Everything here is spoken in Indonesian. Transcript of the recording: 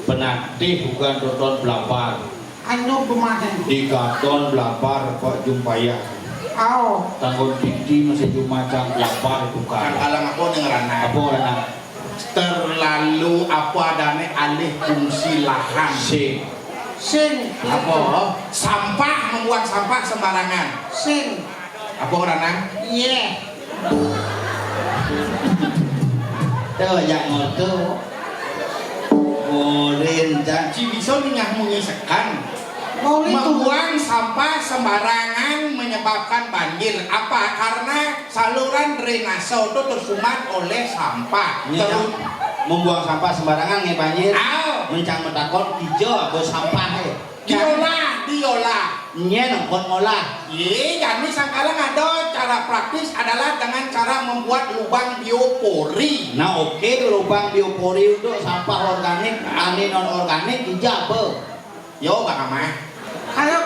penati bukan doton belapar. Anu bemahan. Di katon belapar kok jumpaya. Aw. Tanggung titi masih jumacang belapar bukan. Kan alang aku dengeran Apa orang terlalu apa adanya alih fungsi lahan. Sing. Apa? Sampah, membuang sampah sembarangan. Sing. Apa orang? Iya. Tuh yang ngoto. Morin Janji bisa nyah mengisahkan Mau itu. membuang sampah sembarangan menyebabkan banjir. Apa? Karena saluran drainase itu tersumat oleh sampah. Terus membuang sampah sembarangan nggak banjir. Aw, Mencang metakon hijau apa sampah diolah. Nye nongkon ngolah. Ye, jadi sangkalang ada cara praktis adalah dengan cara membuat lubang biopori. Nah oke lubang biopori untuk sampah organik, non organik hijau apa? Yo, Bang Amah. Kalau